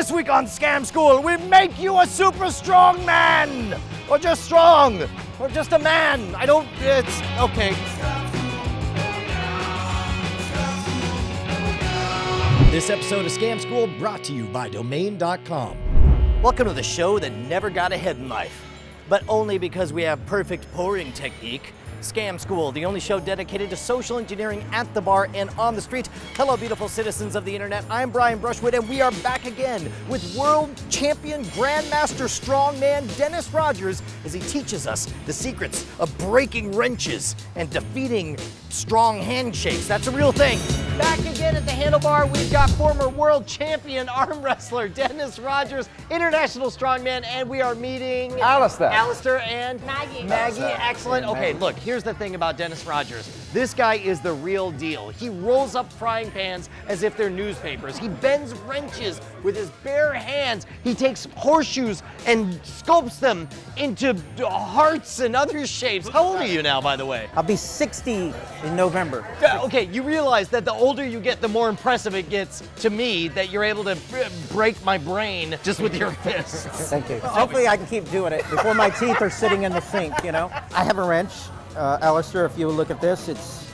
This week on Scam School, we make you a super strong man! Or just strong! Or just a man! It's, okay. This episode of Scam School brought to you by Domain.com. Welcome to the show that never got ahead in life, but only because we have perfect pouring technique. Scam School, the only show dedicated to social engineering at the bar and on the street. Hello, beautiful citizens of the internet. I'm Brian Brushwood, and we are back again with world champion grandmaster strongman Dennis Rogers as he teaches us the secrets of breaking wrenches and defeating strong handshakes. That's a real thing. Back again at the Handlebar, we've got former world champion arm wrestler Dennis Rogers, international strongman, and we are meeting Alistair and Maggie, excellent. Okay, look, here's the thing about Dennis Rogers. This guy is the real deal. He rolls up frying pans as if they're newspapers. He bends wrenches with his bare hands. He takes horseshoes and sculpts them into hearts and other shapes. How old are you now, by the way? I'll be 60 in November. Okay, you realize that the older you get, the more impressive it gets to me that you're able to break my brain just with your fists. Thank you. Hopefully I can keep doing it before my teeth are sitting in the sink, you know? I have a wrench. Alistair, if you look at this, it's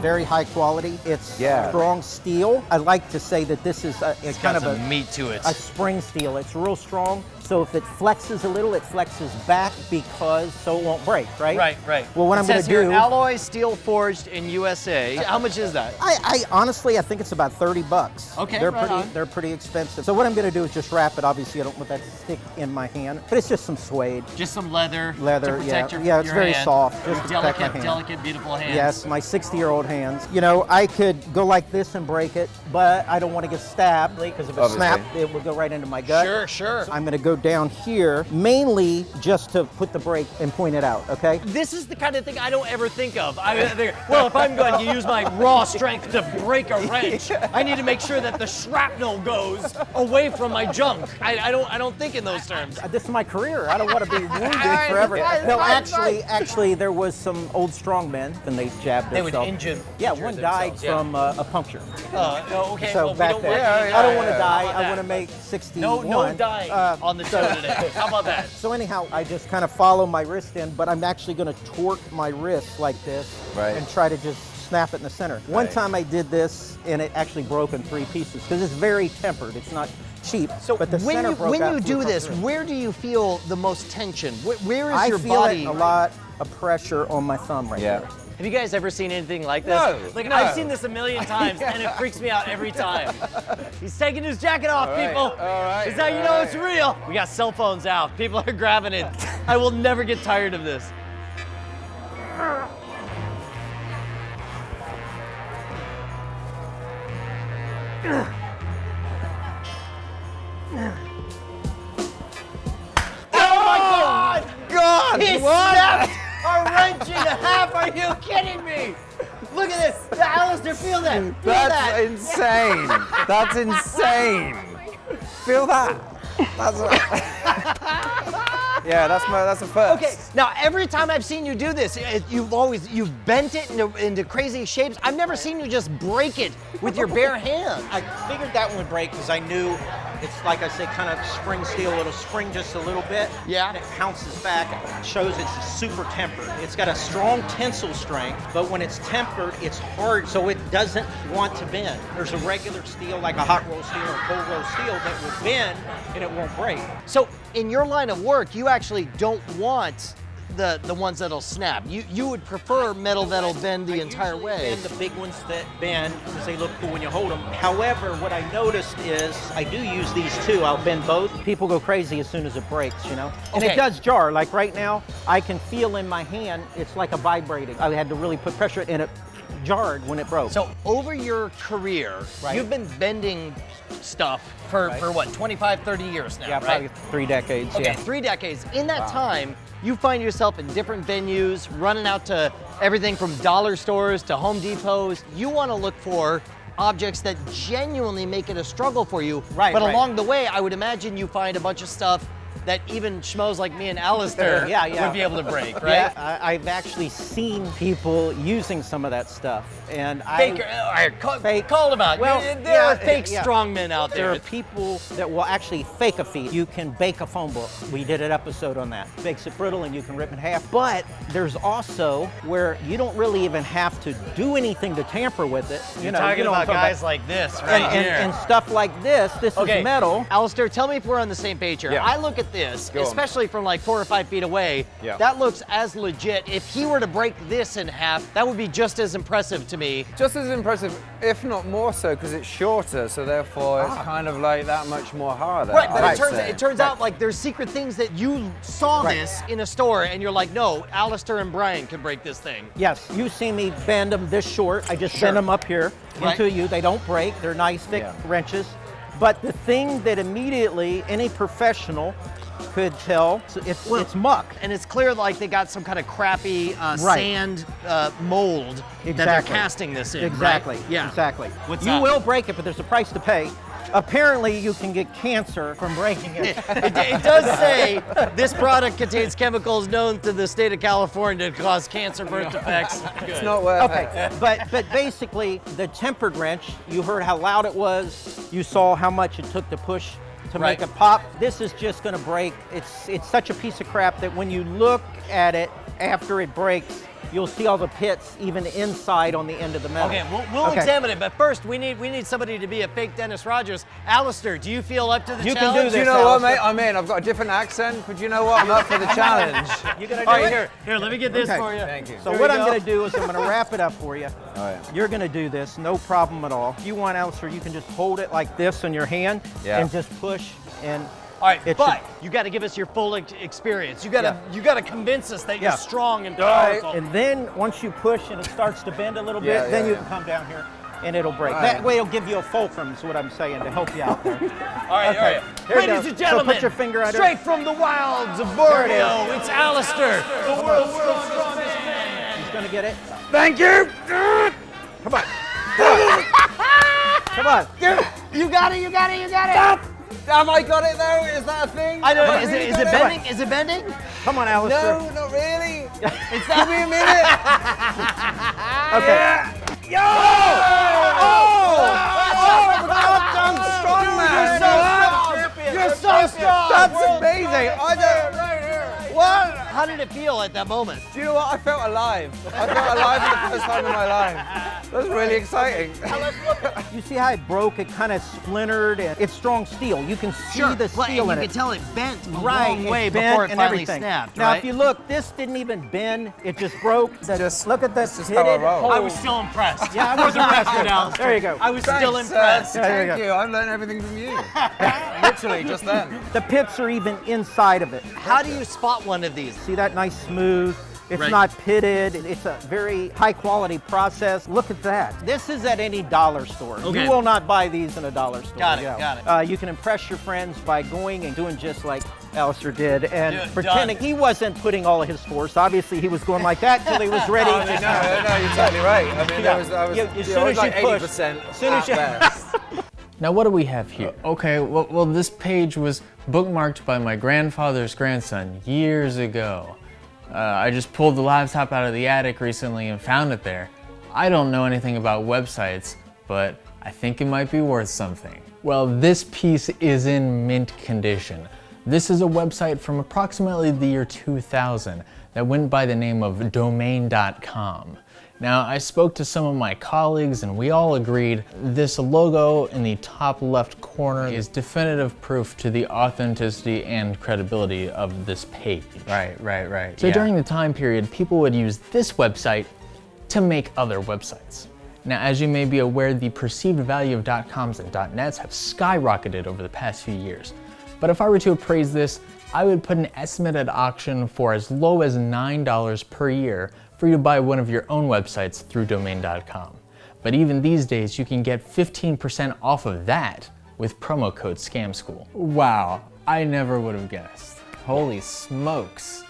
very high quality. It's strong steel. I like to say that this is it's kind of a meat to it. A spring steel. It's real strong. So if it flexes a little, it flexes back so it won't break, right? Right. Well, what I'm going to do... alloy steel forged in USA. How much is that? I honestly, I think it's about $30. Okay, They're pretty expensive. So what I'm going to do is just wrap it. Obviously, I don't want that to stick in my hand, but it's just some suede. Just some leather. To protect your it's very hand. soft. Just to protect my hand. Delicate, beautiful hands. Yes, my 60-year-old hands. You know, I could go like this and break it, but I don't want to get stabbed because if it snapped, it would go right into my gut. Sure. So I'm going to go down here, mainly just to put the brake and point it out, okay? This is the kind of thing I don't ever think of. Well, if I'm going to use my raw strength to break a wrench, I need to make sure that the shrapnel goes away from my junk. I don't think in those terms. This is my career. I don't want to be wounded forever. No, actually, there was some old strongmen, and they jabbed themselves. They would injure one died from a puncture. Okay. So back there, I don't want to die. I want to make 61. No dying on the show today. How about that? So anyhow, I just kind of follow my wrist in, but I'm actually going to torque my wrist like this and try to just snap it in the center. One time I did this, and it actually broke in 3 pieces because it's very tempered. It's not cheap. So but the center broke when out you do this, where do you feel the most tension? Where is your body? I feel a lot of pressure on my thumb right there. Have you guys ever seen anything like this? No. I've seen this a million times, and it freaks me out every time. He's taking his jacket off, people. All right. Is that you know it's real? We got cell phones out. People are grabbing it. I will never get tired of this. God! He snapped a wrench in half. Are you kidding me? Look at this. Alistair, feel that. That's insane. That's insane. Feel that. That's a first. Okay, now every time I've seen you do this, you've bent it into crazy shapes. I've never seen you just break it with your bare hand. I figured that one would break because I knew it's, like I say, kind of spring steel. It'll spring just a little bit. Yeah. And it bounces back. It shows it's super tempered. It's got a strong tensile strength, but when it's tempered, it's hard, so it doesn't want to bend. There's a regular steel, like a hot roll steel or cold roll steel, that will bend and it won't break. So in your line of work, you actually don't want the ones that'll snap. You would prefer metal that'll bend the entire way. And the big ones that bend because they look cool when you hold them. However, what I noticed is I do use these too. I'll bend both. People go crazy as soon as it breaks, you know? And it does jar. Like right now, I can feel in my hand, it's like a vibrating. I had to really put pressure in it. Jarred when it broke. So over your career, you've been bending stuff for what, 25, 30 years now, right? Probably 3 decades, Okay, 3 decades. In that time, you find yourself in different venues, running out to everything from dollar stores to Home Depots. You want to look for objects that genuinely make it a struggle for you. But along the way, I would imagine you find a bunch of stuff that even schmoes like me and Alistair would be able to break, right? Yeah, I've actually seen people using some of that stuff, and Call them out. Well, there are fake strongmen out there. There are people that will actually fake a feat. You can bake a phone book. We did an episode on that. Makes it brittle and you can rip it in half. But there's also where you don't really even have to do anything to tamper with it. You're talking about guys like this right here. And stuff like this. This is metal. Alistair, tell me if we're on the same page here. Yeah. I look at this, especially from like 4 or 5 feet away. Yeah. That looks as legit. If he were to break this in half, that would be just as impressive to me. Just as impressive, if not more so, because it's shorter, so therefore it's kind of like that much more harder. Right, but it turns out like there's secret things that you saw this in a store and you're like, no, Alistair and Brian could break this thing. Yes, you see me bend them this short. I just bend them up here into you. They don't break. They're nice, thick wrenches. But the thing that immediately any professional could tell, it's muck. And it's clear like they got some kind of crappy sand mold that they're casting this in. Exactly. Right? Yeah. Exactly. What's you that? will break it, but there's a price to pay. Apparently, you can get cancer from breaking it. It does say this product contains chemicals known to the state of California to cause cancer birth defects. It's not worth it. but basically, the tempered wrench, you heard how loud it was. You saw how much it took to push to make it pop. This is just going to break. It's such a piece of crap that when you look at it after it breaks, you'll see all the pits even inside on the end of the metal. Okay, we'll examine it, but first we need somebody to be a fake Dennis Rogers. Alistair, do you feel up to the challenge? You can do this. Do you know what, mate? I'm in. I've got a different accent, but you know what? I'm up for the challenge. You gonna do All right, it? here, let me get this for you. Thank you. So what I'm going to do is I'm going to wrap it up for you. All right. You're going to do this, no problem at all. If you want, Alistair, you can just hold it like this in your hand and just push and. All right, but you got to give us your full experience. You got to convince us that you're strong and powerful. And then once you push and it starts to bend a little bit, then you can come down here and it'll break. That way it'll give you a fulcrum is what I'm saying to help you out there. All right. Ladies and gentlemen, so put your finger under straight from the wilds of Borneo, it's Alistair, the world's strongest man. He's going to get it. Thank you. Come on. Come on. You got it. Have I got it though? Is that a thing? I don't know. Is it bending? Is it bending? Come on, Alistair. No, not really. It's Give me a minute. Okay. Yo! I'm strong, man. You're so strong. That's amazing. What? How did it feel at that moment? Do you know what? I felt alive. I felt alive for the first time in my life. That's really exciting. You see how it broke? It kind of splintered. And it's strong steel. You can see the steel in it. You can tell it bent a Right, long way it bent before it and finally everything. snapped. Now, right? if you look, this didn't even bend. It just broke. Just- look at that that's just how I pitted roll. hole. I was still impressed. Yeah, I was impressed. Alistair. There you go. I was still impressed. There you Thank go. you. I've learned everything from you. Literally, just then. The pits are even inside of it. How do you spot one of these? See that nice smooth? It's not pitted. It's a very high quality process. Look at that. This is at any dollar store. Okay. You will not buy these in a dollar store. Got it, got it. You can impress your friends by going and doing just like Alistair did and Dude, pretending he wasn't putting all of his force. Obviously, he was going like that till he was ready. No, you're totally right. I mean, I was as soon as like you push, 80% as soon as you best. Now what do we have here? Okay, well this page was bookmarked by my grandfather's grandson years ago. I just pulled the laptop out of the attic recently and found it there. I don't know anything about websites, but I think it might be worth something. Well, this piece is in mint condition. This is a website from approximately the year 2000 that went by the name of domain.com. Now, I spoke to some of my colleagues and we all agreed this logo in the top left corner is definitive proof to the authenticity and credibility of this page. Right. So during the time period, people would use this website to make other websites. Now, as you may be aware, the perceived value of .coms and .nets have skyrocketed over the past few years. But if I were to appraise this, I would put an estimate at auction for as low as $9 per year for you to buy one of your own websites through domain.com. But even these days, you can get 15% off of that with promo code SCAMSCHOOL. Wow, I never would have guessed. Holy smokes.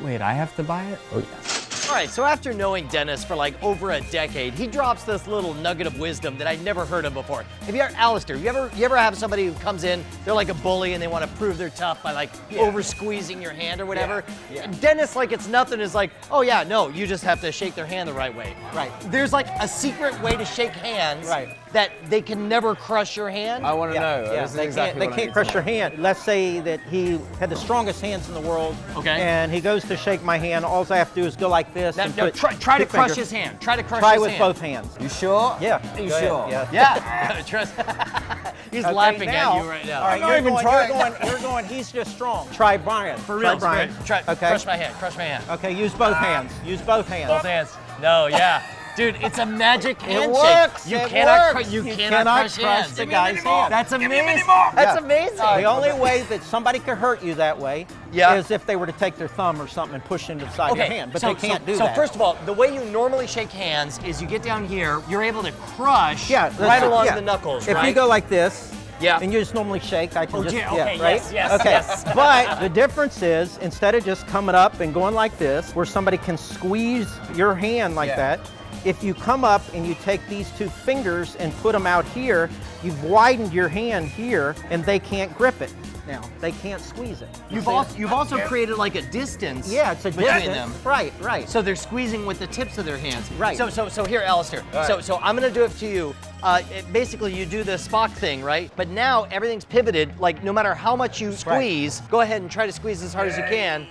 Wait, I have to buy it? Oh yes. All right, so after knowing Dennis for like over a decade, he drops this little nugget of wisdom that I'd never heard of before. Have you ever, Alistair, you ever have somebody who comes in, they're like a bully and they want to prove they're tough by like over squeezing your hand or whatever? Yeah. Dennis, like it's nothing, is like, oh yeah, no, you just have to shake their hand the right way. Right. There's like a secret way to shake hands Right. that they can never crush your hand. I want to know. Yeah, This is they exactly what I can't need crush to your know. hand. Let's say that he had the strongest hands in the world. Okay. And he goes to shake my hand. All I have to do is go like this. Now, and no, put try to two crush fingers. his hand. Try to crush Try his with hand. both hands. You sure? Yeah. You Go ahead. sure? Yeah. Yeah. Trust. He's Okay, laughing now- at you right now. All right, I'm not even trying. you're going, he's just strong. Try Brian. For Try real, Brian. Try, Okay. crush my hand. Crush my hand. Okay, use both hands. Use both hands. Both hands. No, yeah. Dude, it's a magic handshake. works, You it cannot, works. you You cannot cannot crush crush hands. the guy's hand. That's amazing. Yeah. That's amazing. The only way that somebody could hurt you that way Yeah. is if they were to take their thumb or something and push into the side of your hand. But they can't do so that. So first of all, the way you normally shake hands is you get down here, you're able to crush yeah, right along yeah. the knuckles, If right? you go like this, Yeah. and you just normally shake, I can Oh, just, yeah, okay, right? yes, okay. yes. But the difference is, instead of just coming up and going like this, where somebody can squeeze your hand like that, if you come up and you take these two fingers and put them out here, you've widened your hand here, and they can't grip it. Now they can't squeeze it. You've also created like a distance. Yeah, it's a between distance. them. Right, right. So they're squeezing with the tips of their hands. Right. So here, Alistair. So I'm gonna do it to you. Basically, you do the Spock thing, right? But now everything's pivoted. Like no matter how much you squeeze, go ahead and try to squeeze as hard as you can.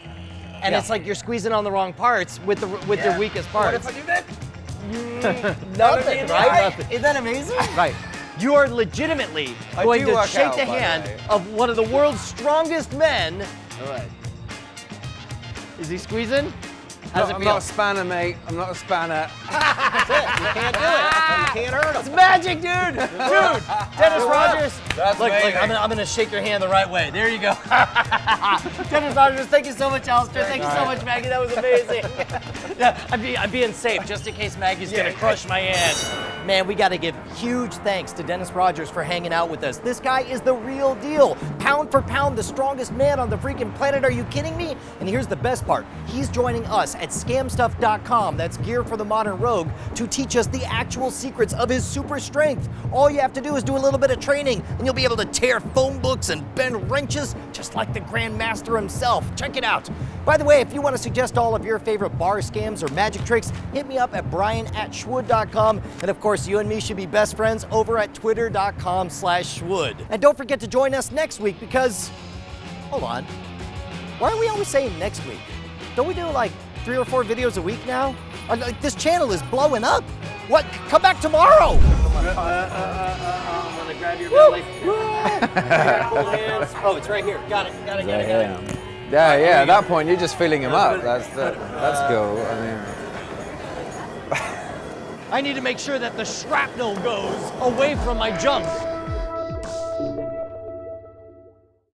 And it's like you're squeezing on the wrong parts with your weakest parts. What if I do that? Nothing, right? Nothing. Isn't that amazing? Right. You are legitimately going do to work shake out, the by the hand way. of one of the world's strongest men. All right. Is he squeezing? How's I'm it feel? not a spanner, mate. I'm not a spanner. That's it. You can't do it. You can't hurt It's them. magic, dude! Dude! Dennis Rogers! That's look, amazing. I'm gonna shake your hand the right way. There you go. Dennis Rogers, thank you so much, Alistair. Thank you so much, Maggie. That was amazing. Yeah, I'm being safe just in case Maggie's gonna crush my hand. Man, we gotta give huge thanks to Dennis Rogers for hanging out with us. This guy is the real deal. Pound for pound, the strongest man on the freaking planet. Are you kidding me? And here's the best part. He's joining us at scamstuff.com, that's gear for the modern rogue, to teach us the actual secrets of his super strength. All you have to do is do a little bit of training and you'll be able to tear phone books and bend wrenches just like the Grand Master himself. Check it out. By the way, if you want to suggest all of your favorite bar scams or magic tricks, hit me up at brian@schwood.com. And of course, you and me should be best friends over at twitter.com/schwood. And don't forget to join us next week because, hold on, why are we always saying next week? Don't we do like 3 or 4 videos a week now? Like, this channel is blowing up. What? Come back tomorrow. I'm gonna grab your belly. Oh, it's right here. Got it. Got it. Yeah. At that point, you're just filling him up. That's cool. I mean, I need to make sure that the shrapnel goes away from my jumps.